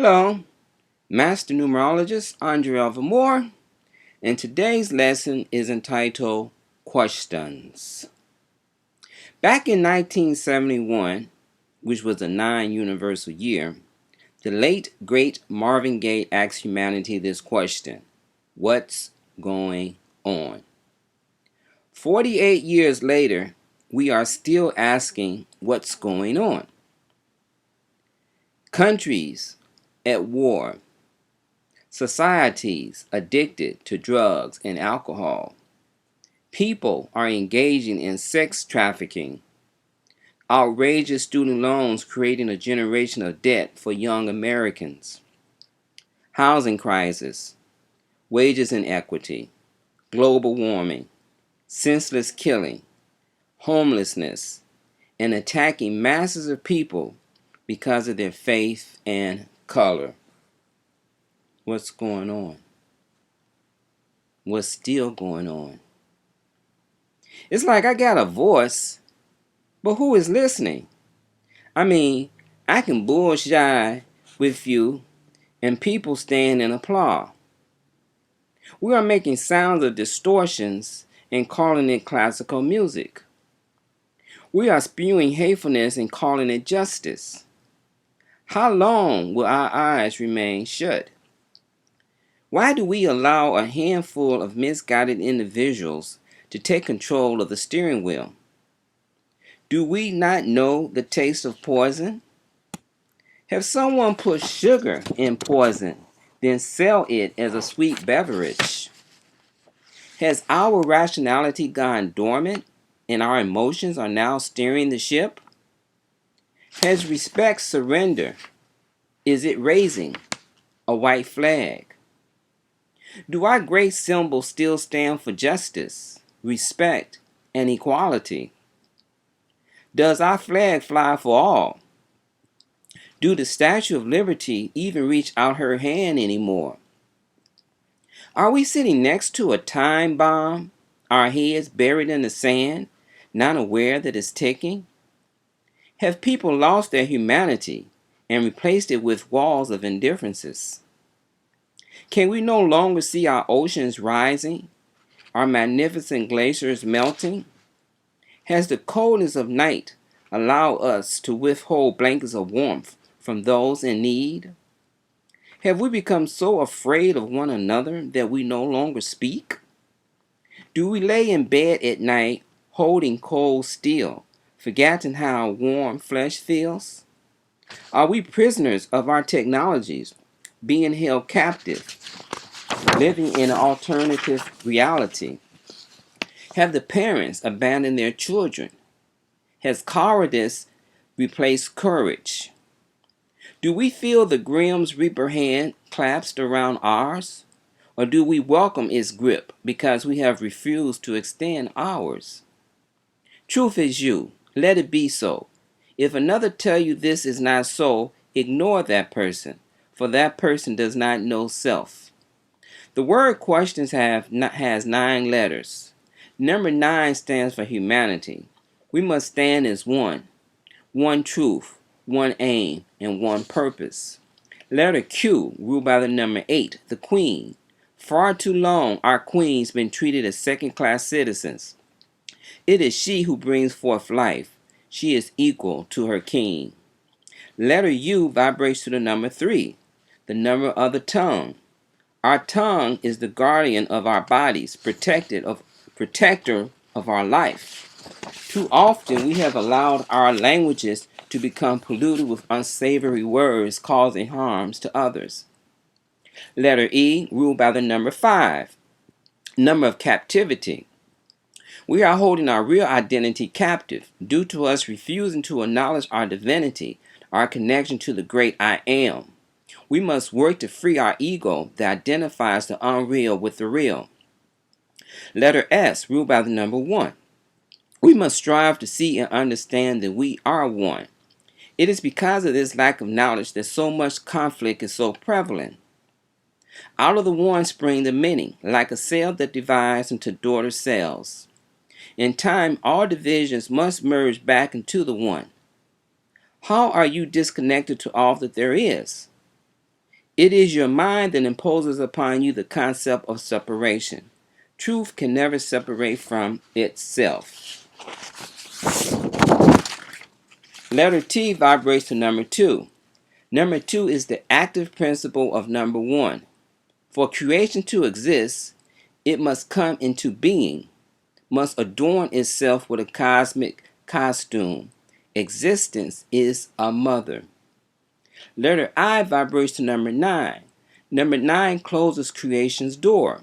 Hello, Master Numerologist Andre Moore, and today's lesson is entitled Questions. Back in 1971, which was a non-universal year, the late great Marvin Gaye asked humanity this question: what's going on? 48 years later, we are still asking what's going on. Countries at war, societies addicted to drugs and alcohol. People are engaging in sex trafficking. Outrageous student loans creating a generation of debt for young Americans. Housing crisis, wages inequity, global warming, senseless killing, homelessness, and attacking masses of people because of their faith and color. What's going on? What's still going on? It's like I got a voice, but who is listening? I mean, I can bullshit with you and people stand and applaud. We are making sounds of distortions and calling it classical music. We are spewing hatefulness and calling it justice. How long will our eyes remain shut? Why do we allow a handful of misguided individuals to take control of the steering wheel? Do we not know the taste of poison? Have someone put sugar in poison, then sell it as a sweet beverage? Has our rationality gone dormant and our emotions are now steering the ship? Has respect surrendered? Is it raising a white flag? Do our great symbols still stand for justice, respect, and equality? Does our flag fly for all? Do the Statue of Liberty even reach out her hand anymore? Are we sitting next to a time bomb, our heads buried in the sand, not aware that it's ticking? Have people lost their humanity and replaced it with walls of indifferences? Can we no longer see our oceans rising, our magnificent glaciers melting? Has the coldness of night allowed us to withhold blankets of warmth from those in need? Have we become so afraid of one another that we no longer speak? Do we lay in bed at night holding cold steel, forgetting how warm flesh feels? Are we prisoners of our technologies, being held captive, living in an alternative reality? Have the parents abandoned their children? Has cowardice replaced courage? Do we feel the Grim's Reaper hand clasped around ours? Or do we welcome its grip because we have refused to extend ours? Truth is you. Let it be so. If another tell you this is not so, ignore that person, for that person does not know self. The word questions has 9 letters. Number 9 stands for humanity. We must stand as one truth, one aim, and one purpose. Letter Q, ruled by the number 8, the Queen. Far too long, our Queen's been treated as second-class citizens. It is she who brings forth life. She is equal to her King. Letter U vibrates to the number 3, the number of the tongue. Our tongue is the guardian of our bodies, protector of our life. Too often we have allowed our languages to become polluted with unsavory words causing harms to others. Letter E, ruled by the number 5, number of captivity. We are holding our real identity captive due to us refusing to acknowledge our divinity, our connection to the great I am. We must work to free our ego that identifies the unreal with the real. Letter S, ruled by the number 1. We must strive to see and understand that we are one. It is because of this lack of knowledge that so much conflict is so prevalent. Out of the one spring the many, like a cell that divides into daughter cells. In time, all divisions must merge back into the one. How are you disconnected to all that there is? It is your mind that imposes upon you the concept of separation. Truth can never separate from itself. Letter T vibrates to number 2. Number 2 is the active principle of number 1. For creation to exist, it must come into being, must adorn itself with a cosmic costume. Existence is a mother. Letter I vibrates to number 9. Number 9 closes creation's door.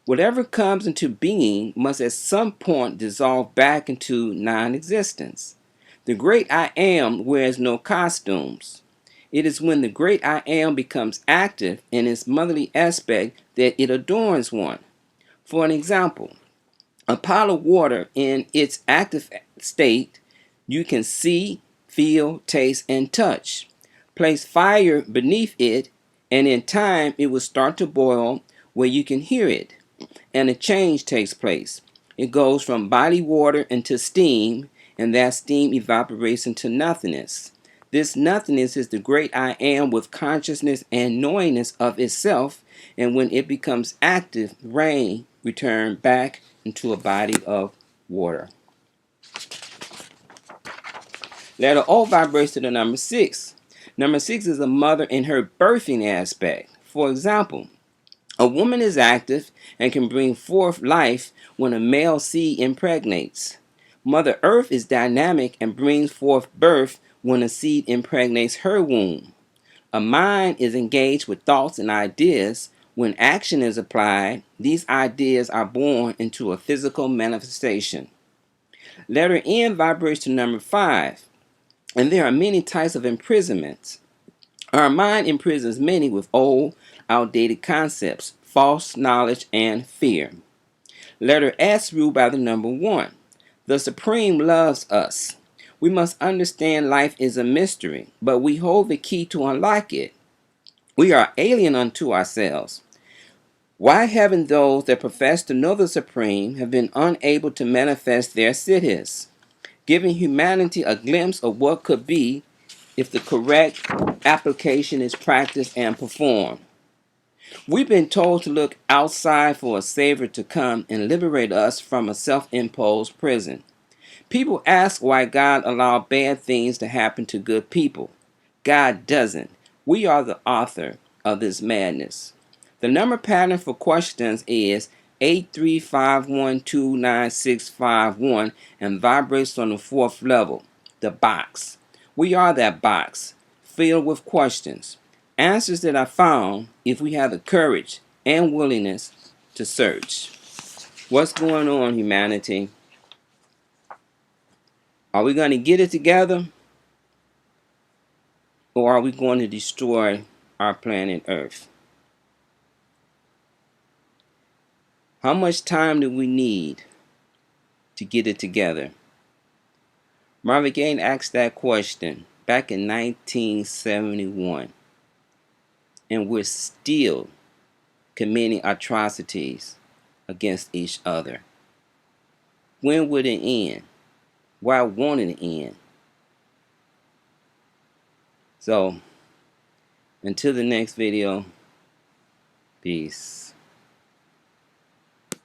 Whatever comes into being must at some point dissolve back into non-existence. The great I am wears no costumes. It is when the great I am becomes active in its motherly aspect that it adorns one. For an example, a pile of water in its active state you can see, feel, taste, and touch. Place fire beneath it, and in time it will start to boil where you can hear it, and a change takes place. It goes from body water into steam, and that steam evaporates into nothingness. This nothingness is the great I am with consciousness and knowingness of itself, and when it becomes active, rain returns back into a body of water. Letter O vibrates to the number 6. Number 6 is a mother in her birthing aspect. For example, a woman is active and can bring forth life when a male seed impregnates. Mother Earth is dynamic and brings forth birth when a seed impregnates her womb. A mind is engaged with thoughts and ideas. When action is applied, these ideas are born into a physical manifestation. Letter N vibrates to number 5. And there are many types of imprisonments. Our mind imprisons many with old, outdated concepts, false knowledge, and fear. Letter S ruled by the number 1. The Supreme loves us. We must understand life is a mystery, but we hold the key to unlock it. We are alien unto ourselves. Why haven't those that profess to know the Supreme have been unable to manifest their siddhis, giving humanity a glimpse of what could be if the correct application is practiced and performed? We've been told to look outside for a Savior to come and liberate us from a self-imposed prison. People ask why God allowed bad things to happen to good people. God doesn't. We are the author of this madness. The number pattern for questions is 835129651 and vibrates on the 4th level, the box. We are that box, filled with questions. Answers that are found if we have the courage and willingness to search. What's going on, humanity? Are we going to get it together? Or are we going to destroy our planet Earth? How much time do we need to get it together? Marvin Gaye asked that question back in 1971. And we're still committing atrocities against each other. When will it end? Why won't it end? So, until the next video, peace.